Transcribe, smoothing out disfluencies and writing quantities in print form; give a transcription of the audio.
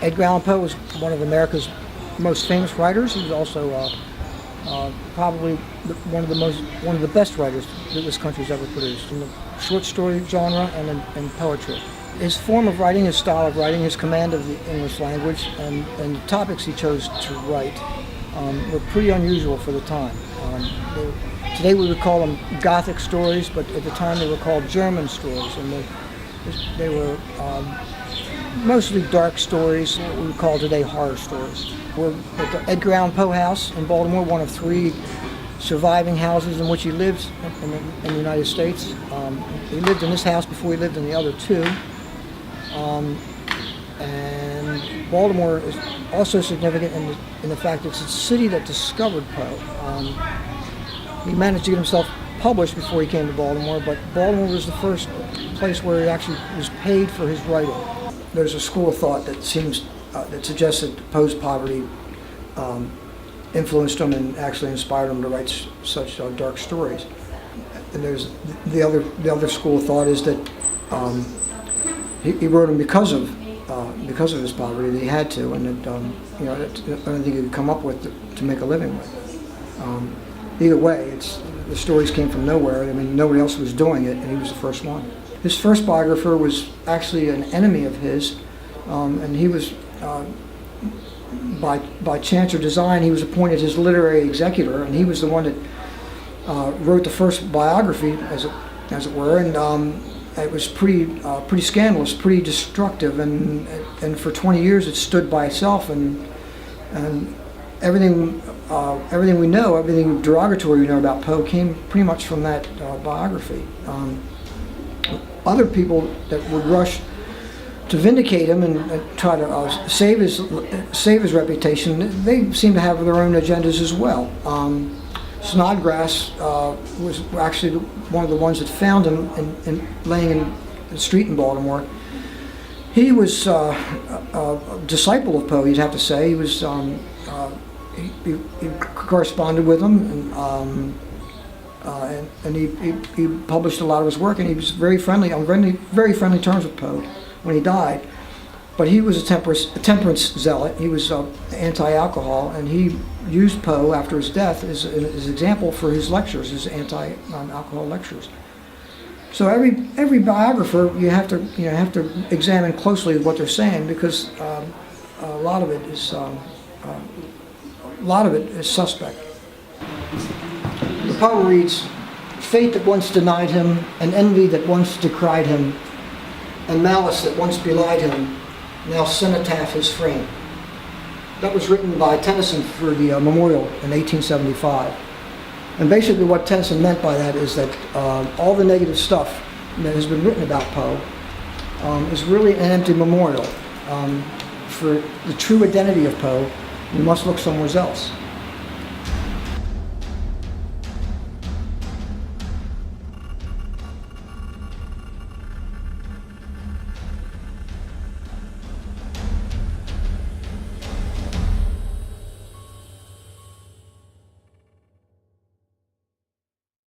Edgar Allan Poe was one of America's most famous writers. He was also probably one of the best writers that this country's ever produced in the short story genre and in poetry. His form of writing, his style of writing, his command of the English language, and the topics he chose to write were pretty unusual for the time. Today we would call them Gothic stories, but at the time they were called German stories, and they were mostly dark stories, what we would call today horror stories. We're at the Edgar Allan Poe house in Baltimore, one of 3 surviving houses in which he lived in the United States. He lived in this house before he lived in the other 2. And Baltimore is also significant in the fact that it's a city that discovered Poe. He managed to get himself published before he came to Baltimore, but Baltimore was the first place where he actually was paid for his writing. There's a school of thought that suggests that Poe's poverty influenced him and actually inspired him to write such dark stories. And there's the other school of thought is that he wrote them because of his poverty. That he had to, and that I don't think he could come up with to make a living with. Either way, the stories came from nowhere. I mean, nobody else was doing it, and he was the first one. His first biographer was actually an enemy of his, and he was, by chance or design, he was appointed his literary executor, and he was the one that wrote the first biography, as it were, and it was pretty scandalous, pretty destructive, and for 20 years it stood by itself, and everything we know, everything derogatory we know about Poe came pretty much from that biography. Other people that would rush to vindicate him and try to save his reputation, they seem to have their own agendas as well. Snodgrass was actually one of the ones that found him laying in the street in Baltimore. He was a disciple of Poe, you'd have to say. He was he corresponded with him, and he published a lot of his work, and he was very friendly terms with Poe when he died. But he was a temperance zealot. He was anti-alcohol, and he used Poe after his death as an example for his lectures, his anti-alcohol lectures. So every biographer you have to examine closely what they're saying, because a lot of it is suspect. The Poe reads, "Fate that once denied him, and envy that once decried him, and malice that once belied him, now cenotaph his frame." That was written by Tennyson for the memorial in 1875. And basically what Tennyson meant by that is that all the negative stuff that has been written about Poe is really an empty memorial. For the true identity of Poe, you must look somewhere else.